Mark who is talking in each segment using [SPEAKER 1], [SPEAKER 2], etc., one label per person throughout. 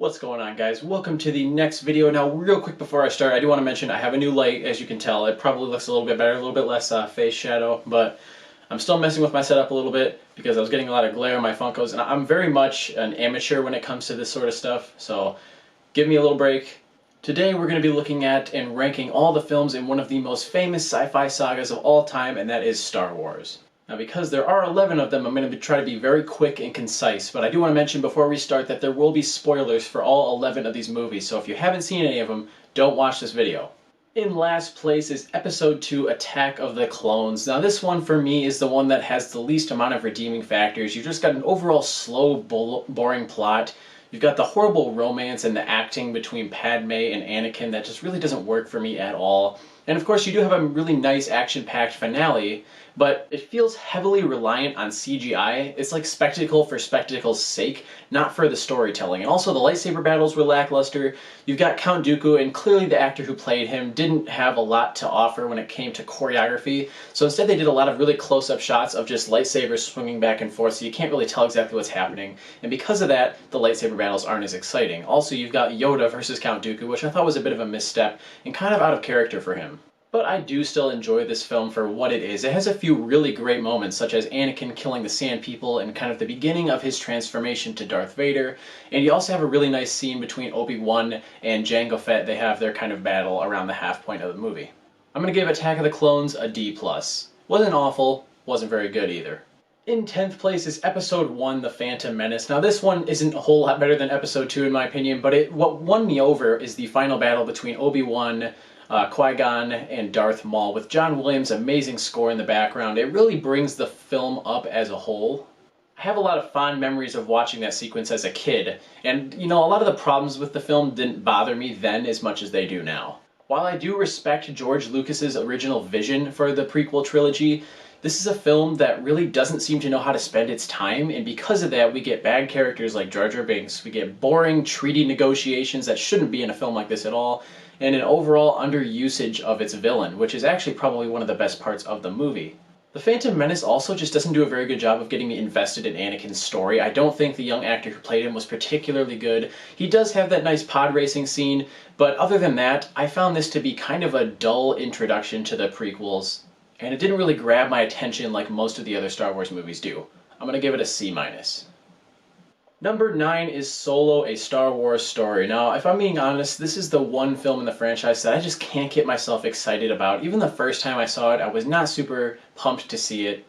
[SPEAKER 1] What's going on, guys? Welcome to the next video. Now, real quick before I start, I do want to mention I have a new light. As you can tell, it probably looks a little bit better, a little bit less face shadow, but I'm still messing with my setup a little bit because I was getting a lot of glare on my Funkos, and I'm very much an amateur when it comes to this sort of stuff, so give me a little break. Today we're going to be looking at and ranking all the films in one of the most famous sci-fi sagas of all time, and that is Star Wars. Now, because there are 11 of them, I'm going to try to be very quick and concise, but I do want to mention before we start that there will be spoilers for all 11 of these movies, so if you haven't seen any of them, don't watch this video. In last place is Episode 2, Attack of the Clones. Now, this one for me is the one that has the least amount of redeeming factors. You've just got an overall slow, boring plot. You've got the horrible romance and the acting between Padme and Anakin that just really doesn't work for me at all. And of course, you do have a really nice action-packed finale, but it feels heavily reliant on CGI. It's like spectacle for spectacle's sake, not for the storytelling. And also the lightsaber battles were lackluster. You've got Count Dooku, and clearly the actor who played him didn't have a lot to offer when it came to choreography. So instead they did a lot of really close-up shots of just lightsabers swinging back and forth, so you can't really tell exactly what's happening. And because of that, the lightsaber battles aren't as exciting. Also, you've got Yoda versus Count Dooku, which I thought was a bit of a misstep and kind of out of character for him. But I do still enjoy this film for what it is. It has a few really great moments, such as Anakin killing the Sand People and kind of the beginning of his transformation to Darth Vader. And you also have a really nice scene between Obi-Wan and Jango Fett. They have their kind of battle around the half point of the movie. I'm going to give Attack of the Clones a D+. Wasn't awful, wasn't very good either. In 10th place is Episode 1, The Phantom Menace. Now, this one isn't a whole lot better than Episode 2 in my opinion, but what won me over is the final battle between Obi-Wan, Qui-Gon, and Darth Maul, with John Williams' amazing score in the background. It really brings the film up as a whole. I have a lot of fond memories of watching that sequence as a kid, and you know, a lot of the problems with the film didn't bother me then as much as they do now. While I do respect George Lucas's original vision for the prequel trilogy, this is a film that really doesn't seem to know how to spend its time, and because of that we get bad characters like Jar Jar Binks, we get boring treaty negotiations that shouldn't be in a film like this at all, and an overall underusage of its villain, which is actually probably one of the best parts of the movie. The Phantom Menace also just doesn't do a very good job of getting me invested in Anakin's story. I don't think the young actor who played him was particularly good. He does have that nice pod racing scene, but other than that, I found this to be kind of a dull introduction to the prequels, and it didn't really grab my attention like most of the other Star Wars movies do. I'm gonna give it a C-. Number 9 is Solo, A Star Wars Story. Now, if I'm being honest, this is the one film in the franchise that I just can't get myself excited about. Even the first time I saw it, I was not super pumped to see it.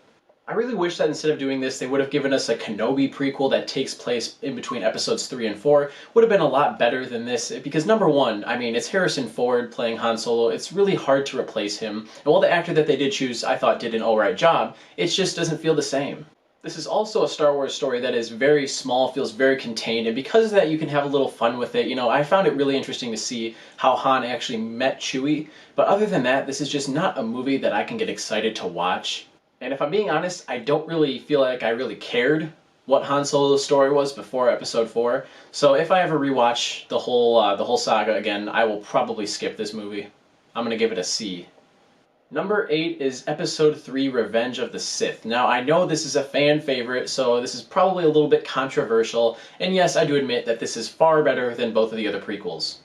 [SPEAKER 1] I really wish that instead of doing this, they would have given us a Kenobi prequel that takes place in between episodes 3 and 4. Would have been a lot better than this, because number one, I mean, it's Harrison Ford playing Han Solo. It's really hard to replace him. And while the actor that they did choose, I thought did an alright job, it just doesn't feel the same. This is also a Star Wars story that is very small, feels very contained, and because of that you can have a little fun with it. You know, I found it really interesting to see how Han actually met Chewie, but other than that, this is just not a movie that I can get excited to watch. And if I'm being honest, I don't really feel like I really cared what Han Solo's story was before Episode 4, so if I ever rewatch the whole saga again, I will probably skip this movie. I'm gonna give it a C. Number 8 is Episode 3, Revenge of the Sith. Now, I know this is a fan favorite, so this is probably a little bit controversial, and yes, I do admit that this is far better than both of the other prequels.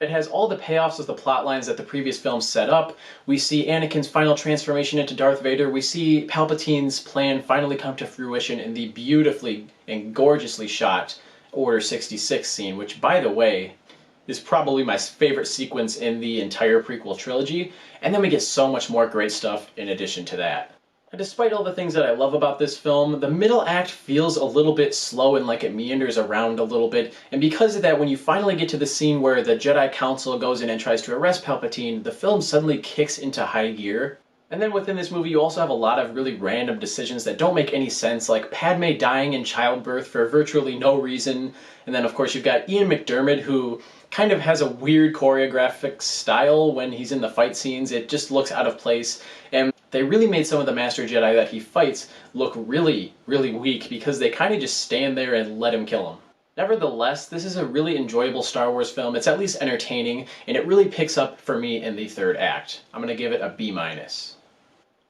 [SPEAKER 1] It has all the payoffs of the plot lines that the previous films set up. We see Anakin's final transformation into Darth Vader. We see Palpatine's plan finally come to fruition in the beautifully and gorgeously shot Order 66 scene, which, by the way, is probably my favorite sequence in the entire prequel trilogy, and then we get so much more great stuff in addition to that. And despite all the things that I love about this film, the middle act feels a little bit slow and like it meanders around a little bit, and because of that, when you finally get to the scene where the Jedi Council goes in and tries to arrest Palpatine, the film suddenly kicks into high gear. And then within this movie you also have a lot of really random decisions that don't make any sense, like Padme dying in childbirth for virtually no reason, and then of course you've got Ian McDiarmid, who kind of has a weird choreographic style when he's in the fight scenes. It just looks out of place, and they really made some of the Master Jedi that he fights look really, really weak because they kind of just stand there and let him kill him. Nevertheless, this is a really enjoyable Star Wars film. It's at least entertaining, and it really picks up for me in the third act. I'm going to give it a B-.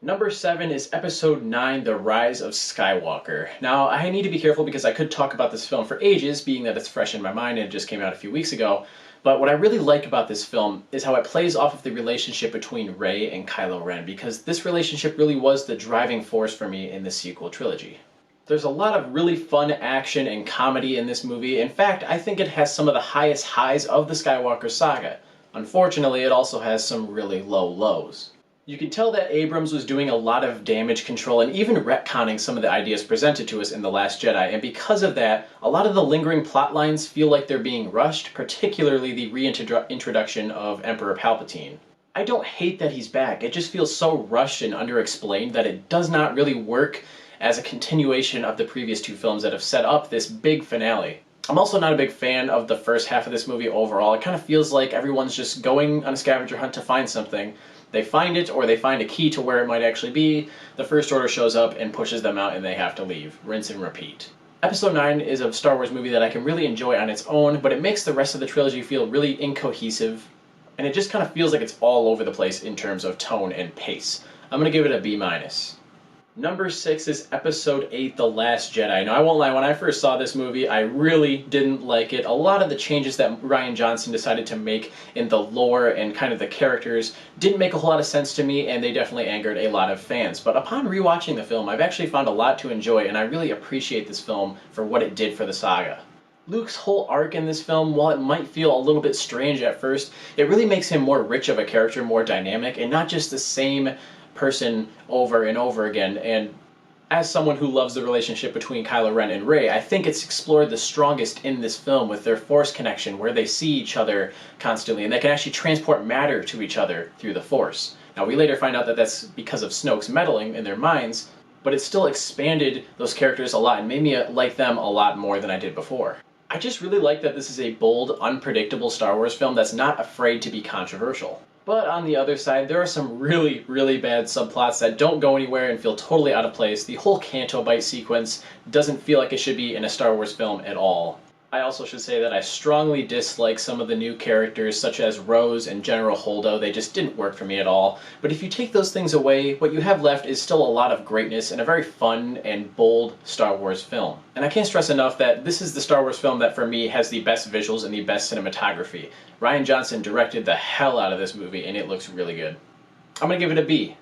[SPEAKER 1] Number 7 is Episode 9, The Rise of Skywalker. Now, I need to be careful because I could talk about this film for ages, being that it's fresh in my mind and it just came out a few weeks ago. But what I really like about this film is how it plays off of the relationship between Rey and Kylo Ren, because this relationship really was the driving force for me in the sequel trilogy. There's a lot of really fun action and comedy in this movie. In fact, I think it has some of the highest highs of the Skywalker saga. Unfortunately, it also has some really low lows. You can tell that Abrams was doing a lot of damage control and even retconning some of the ideas presented to us in The Last Jedi, and because of that, a lot of the lingering plot lines feel like they're being rushed, particularly the reintroduction of Emperor Palpatine. I don't hate that he's back, it just feels so rushed and underexplained that it does not really work as a continuation of the previous two films that have set up this big finale. I'm also not a big fan of the first half of this movie overall. It kind of feels like everyone's just going on a scavenger hunt to find something. They find it, or they find a key to where it might actually be, the First Order shows up and pushes them out and they have to leave. Rinse and repeat. Episode 9 is a Star Wars movie that I can really enjoy on its own, but it makes the rest of the trilogy feel really incohesive, and it just kind of feels like it's all over the place in terms of tone and pace. I'm going to give it a B-. Number 6 is Episode 8, The Last Jedi. Now, I won't lie, when I first saw this movie, I really didn't like it. A lot of the changes that Rian Johnson decided to make in the lore and kind of the characters didn't make a whole lot of sense to me, and they definitely angered a lot of fans. But upon rewatching the film, I've actually found a lot to enjoy, and I really appreciate this film for what it did for the saga. Luke's whole arc in this film, while it might feel a little bit strange at first, it really makes him more rich of a character, more dynamic, and not just the same person over and over again. And as someone who loves the relationship between Kylo Ren and Rey, I think it's explored the strongest in this film with their Force connection, where they see each other constantly and they can actually transport matter to each other through the Force. Now, we later find out that that's because of Snoke's meddling in their minds, but it still expanded those characters a lot and made me like them a lot more than I did before. I just really like that this is a bold, unpredictable Star Wars film that's not afraid to be controversial. But on the other side, there are some really, really bad subplots that don't go anywhere and feel totally out of place. The whole Canto Bight sequence doesn't feel like it should be in a Star Wars film at all. I also should say that I strongly dislike some of the new characters, such as Rose and General Holdo. They just didn't work for me at all. But if you take those things away, what you have left is still a lot of greatness and a very fun and bold Star Wars film. And I can't stress enough that this is the Star Wars film that for me has the best visuals and the best cinematography. Rian Johnson directed the hell out of this movie and it looks really good. I'm going to give it a B.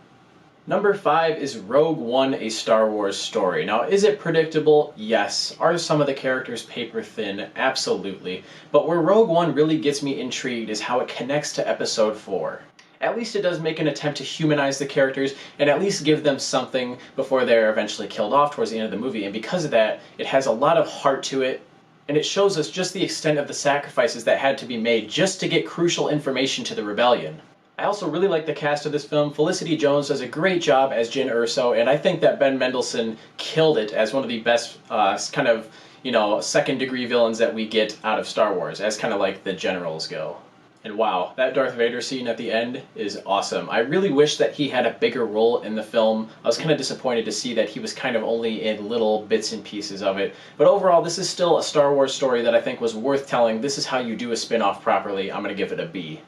[SPEAKER 1] Number 5 is Rogue One, A Star Wars Story. Now, is it predictable? Yes. Are some of the characters paper thin? Absolutely. But where Rogue One really gets me intrigued is how it connects to Episode 4. At least it does make an attempt to humanize the characters and at least give them something before they're eventually killed off towards the end of the movie. And because of that, it has a lot of heart to it, and it shows us just the extent of the sacrifices that had to be made just to get crucial information to the rebellion. I also really like the cast of this film. Felicity Jones does a great job as Jyn Erso, and I think that Ben Mendelsohn killed it as one of the best second-degree villains that we get out of Star Wars, as kind of like the generals go. And wow, that Darth Vader scene at the end is awesome. I really wish that he had a bigger role in the film. I was kind of disappointed to see that he was kind of only in little bits and pieces of it. But overall, this is still a Star Wars story that I think was worth telling. This is how you do a spin-off properly. I'm going to give it a B.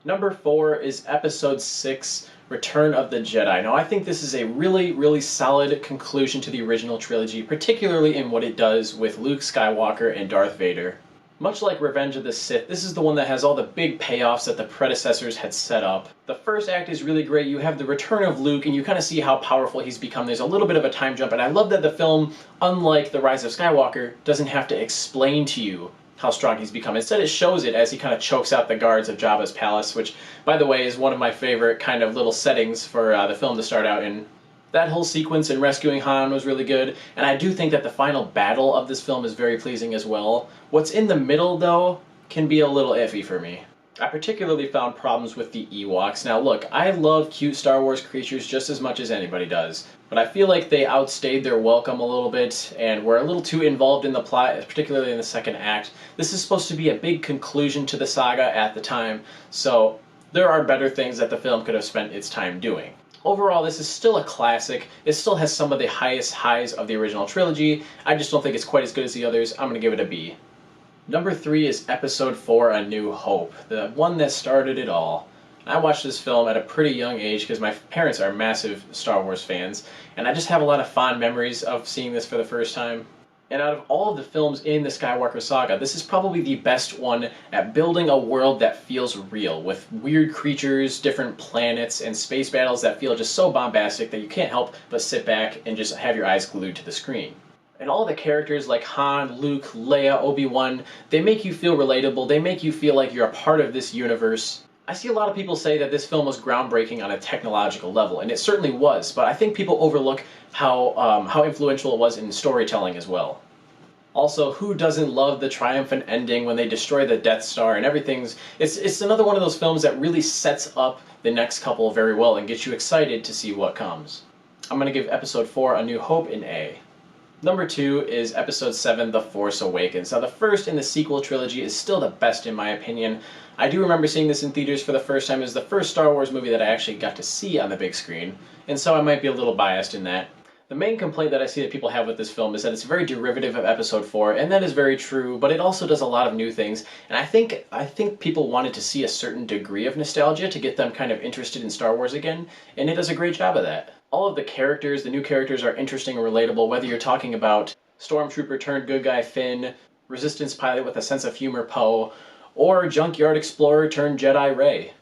[SPEAKER 1] Number 4 is Episode 6, Return of the Jedi. Now, I think this is a really, really solid conclusion to the original trilogy, particularly in what it does with Luke Skywalker and Darth Vader. Much like Revenge of the Sith, this is the one that has all the big payoffs that the predecessors had set up. The first act is really great. You have the return of Luke, and you kind of see how powerful he's become. There's a little bit of a time jump, and I love that the film, unlike The Rise of Skywalker, doesn't have to explain to you how strong he's become. Instead, it shows it as he kind of chokes out the guards of Jabba's palace, which, by the way, is one of my favorite kind of little settings for the film to start out in. That whole sequence in rescuing Han was really good, and I do think that the final battle of this film is very pleasing as well. What's in the middle, though, can be a little iffy for me. I particularly found problems with the Ewoks. Now look, I love cute Star Wars creatures just as much as anybody does, but I feel like they outstayed their welcome a little bit and were a little too involved in the plot, particularly in the second act. This is supposed to be a big conclusion to the saga at the time, so there are better things that the film could have spent its time doing. Overall, this is still a classic. It still has some of the highest highs of the original trilogy. I just don't think it's quite as good as the others. I'm going to give it a B. Number 3 is Episode 4, A New Hope, the one that started it all. I watched this film at a pretty young age because my parents are massive Star Wars fans, and I just have a lot of fond memories of seeing this for the first time. And out of all of the films in the Skywalker saga, this is probably the best one at building a world that feels real, with weird creatures, different planets, and space battles that feel just so bombastic that you can't help but sit back and just have your eyes glued to the screen. And all the characters like Han, Luke, Leia, Obi-Wan, they make you feel relatable, they make you feel like you're a part of this universe. I see a lot of people say that this film was groundbreaking on a technological level, and it certainly was, but I think people overlook how influential it was in storytelling as well. Also, who doesn't love the triumphant ending when they destroy the Death Star and everything's... It's another one of those films that really sets up the next couple very well and gets you excited to see what comes. I'm going to give Episode 4 A New Hope an A. Number 2 is Episode 7, The Force Awakens. Now, the first in the sequel trilogy is still the best in my opinion. I do remember seeing this in theaters for the first time. It was the first Star Wars movie that I actually got to see on the big screen, and so I might be a little biased in that. The main complaint that I see that people have with this film is that it's very derivative of Episode 4, and that is very true, but it also does a lot of new things, and I think people wanted to see a certain degree of nostalgia to get them kind of interested in Star Wars again, and it does a great job of that. All of the characters, the new characters, are interesting and relatable, whether you're talking about Stormtrooper turned good guy Finn, Resistance pilot with a sense of humor Poe, or Junkyard Explorer turned Jedi Rey.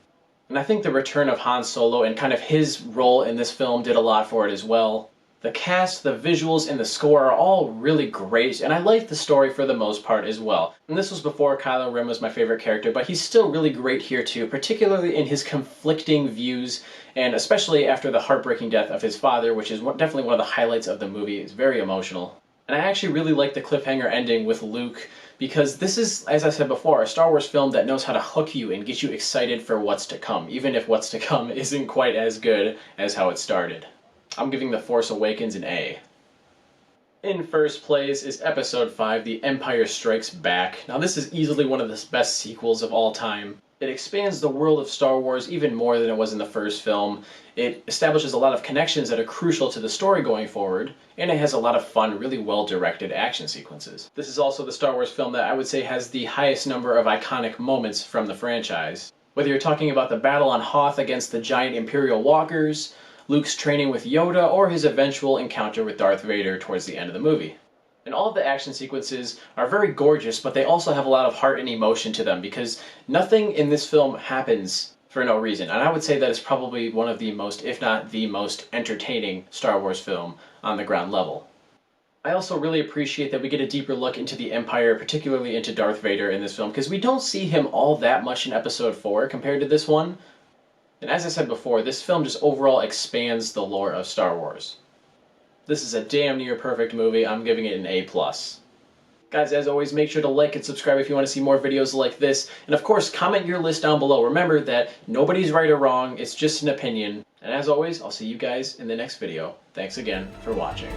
[SPEAKER 1] And I think the return of Han Solo and kind of his role in this film did a lot for it as well. The cast, the visuals, and the score are all really great, and I like the story for the most part as well. And this was before Kylo Ren was my favorite character, but he's still really great here too, particularly in his conflicting views, and especially after the heartbreaking death of his father, which is definitely one of the highlights of the movie. It's very emotional. And I actually really like the cliffhanger ending with Luke, because this is, as I said before, a Star Wars film that knows how to hook you and get you excited for what's to come, even if what's to come isn't quite as good as how it started. I'm giving The Force Awakens an A. In first place is Episode 5, The Empire Strikes Back. Now this is easily one of the best sequels of all time. It expands the world of Star Wars even more than it was in the first film. It establishes a lot of connections that are crucial to the story going forward, and it has a lot of fun, really well-directed action sequences. This is also the Star Wars film that I would say has the highest number of iconic moments from the franchise. Whether you're talking about the battle on Hoth against the giant Imperial walkers, Luke's training with Yoda, or his eventual encounter with Darth Vader towards the end of the movie. And all of the action sequences are very gorgeous, but they also have a lot of heart and emotion to them, because nothing in this film happens for no reason. And I would say that it's probably one of the most, if not the most, entertaining Star Wars film on the ground level. I also really appreciate that we get a deeper look into the Empire, particularly into Darth Vader in this film, because we don't see him all that much in Episode 4 compared to this one. And as I said before, this film just overall expands the lore of Star Wars. This is a damn near perfect movie. I'm giving it an A+. Guys, as always, make sure to like and subscribe if you want to see more videos like this. And of course, comment your list down below. Remember that nobody's right or wrong, it's just an opinion. And as always, I'll see you guys in the next video. Thanks again for watching.